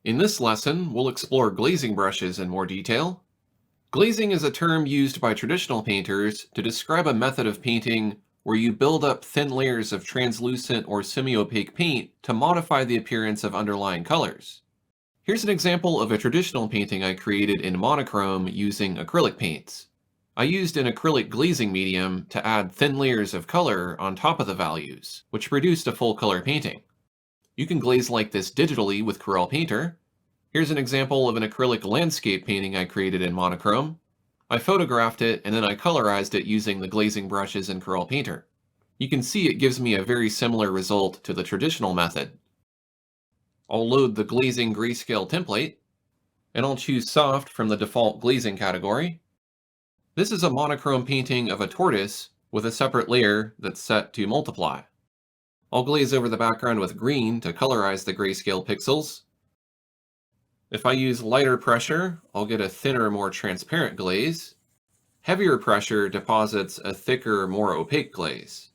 In this lesson, we'll explore glazing brushes in more detail. Glazing is a term used by traditional painters to describe a method of painting where you build up thin layers of translucent or semi-opaque paint to modify the appearance of underlying colors. Here's an example of a traditional painting I created in monochrome using acrylic paints. I used an acrylic glazing medium to add thin layers of color on top of the values, which produced a full color painting. You can glaze like this digitally with Corel Painter. Here's an example of an acrylic landscape painting I created in monochrome. I photographed it and then I colorized it using the glazing brushes in Corel Painter. You can see it gives me a very similar result to the traditional method. I'll load the glazing grayscale template, and I'll choose soft from the default glazing category. This is a monochrome painting of a tortoise with a separate layer that's set to multiply. I'll glaze over the background with green to colorize the grayscale pixels. If I use lighter pressure, I'll get a thinner, more transparent glaze. Heavier pressure deposits a thicker, more opaque glaze.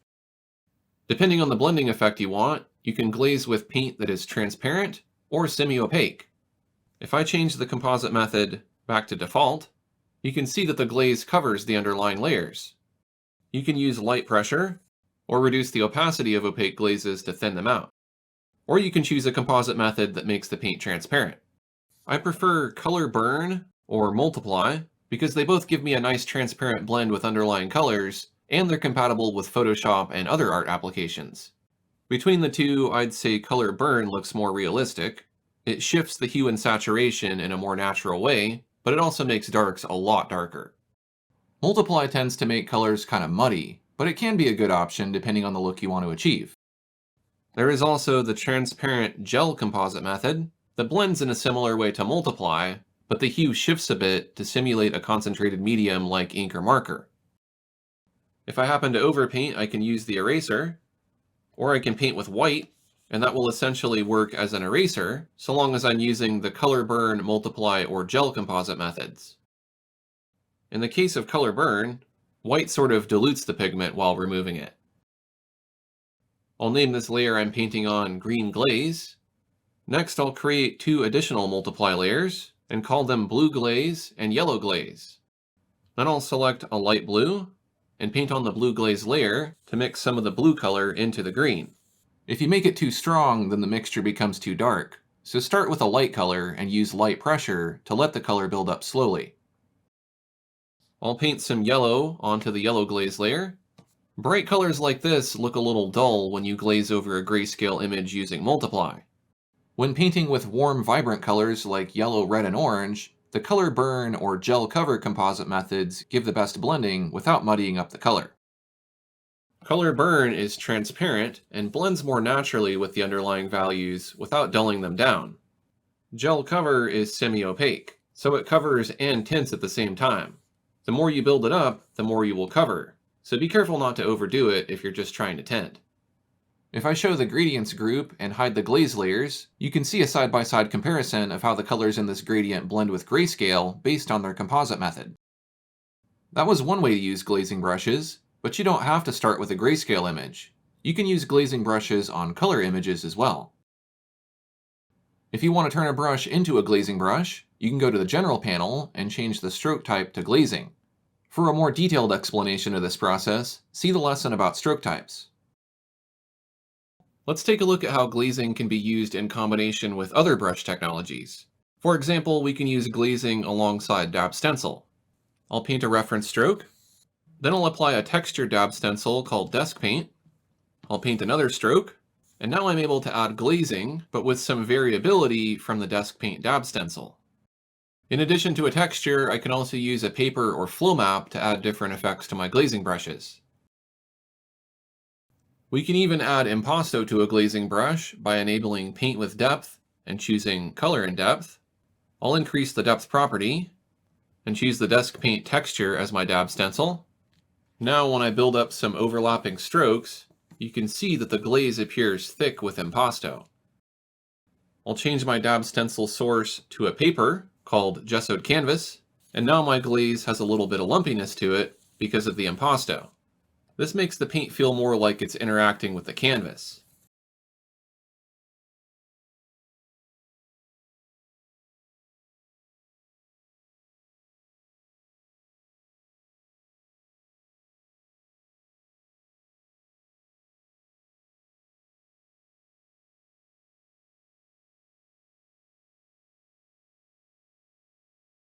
Depending on the blending effect you want, you can glaze with paint that is transparent or semi-opaque. If I change the composite method back to default, you can see that the glaze covers the underlying layers. You can use light pressure, or reduce the opacity of opaque glazes to thin them out. Or you can choose a composite method that makes the paint transparent. I prefer color burn or multiply because they both give me a nice transparent blend with underlying colors, and they're compatible with Photoshop and other art applications. Between the two, I'd say color burn looks more realistic. It shifts the hue and saturation in a more natural way, but it also makes darks a lot darker. Multiply tends to make colors kind of muddy, but it can be a good option depending on the look you want to achieve. There is also the transparent gel composite method that blends in a similar way to multiply, but the hue shifts a bit to simulate a concentrated medium like ink or marker. If I happen to overpaint, I can use the eraser, or I can paint with white, and that will essentially work as an eraser, so long as I'm using the color burn, multiply, or gel composite methods. In the case of color burn, white sort of dilutes the pigment while removing it. I'll name this layer I'm painting on green glaze. Next, I'll create two additional multiply layers and call them blue glaze and yellow glaze. Then I'll select a light blue and paint on the blue glaze layer to mix some of the blue color into the green. If you make it too strong, then the mixture becomes too dark. So start with a light color and use light pressure to let the color build up slowly. I'll paint some yellow onto the yellow glaze layer. Bright colors like this look a little dull when you glaze over a grayscale image using multiply. When painting with warm, vibrant colors like yellow, red, and orange, the color burn or gel cover composite methods give the best blending without muddying up the color. Color burn is transparent and blends more naturally with the underlying values without dulling them down. Gel cover is semi-opaque, so it covers and tints at the same time. The more you build it up, the more you will cover, so be careful not to overdo it if you're just trying to tint. If I show the gradients group and hide the glaze layers, you can see a side-by-side comparison of how the colors in this gradient blend with grayscale based on their composite method. That was one way to use glazing brushes, but you don't have to start with a grayscale image. You can use glazing brushes on color images as well. If you want to turn a brush into a glazing brush, you can go to the General panel and change the stroke type to glazing. For a more detailed explanation of this process, see the lesson about stroke types. Let's take a look at how glazing can be used in combination with other brush technologies. For example, we can use glazing alongside Dab Stencil. I'll paint a reference stroke, then I'll apply a texture Dab Stencil called Desk Paint. I'll paint another stroke, and now I'm able to add glazing, but with some variability from the Desk Paint Dab Stencil. In addition to a texture, I can also use a paper or flow map to add different effects to my glazing brushes. We can even add Impasto to a glazing brush by enabling Paint with Depth and choosing Color in Depth. I'll increase the depth property and choose the Desk Paint texture as my Dab Stencil. Now when I build up some overlapping strokes, you can see that the glaze appears thick with Impasto. I'll change my Dab Stencil source to a paper called Gessoed Canvas, and now my glaze has a little bit of lumpiness to it because of the Impasto. This makes the paint feel more like it's interacting with the canvas.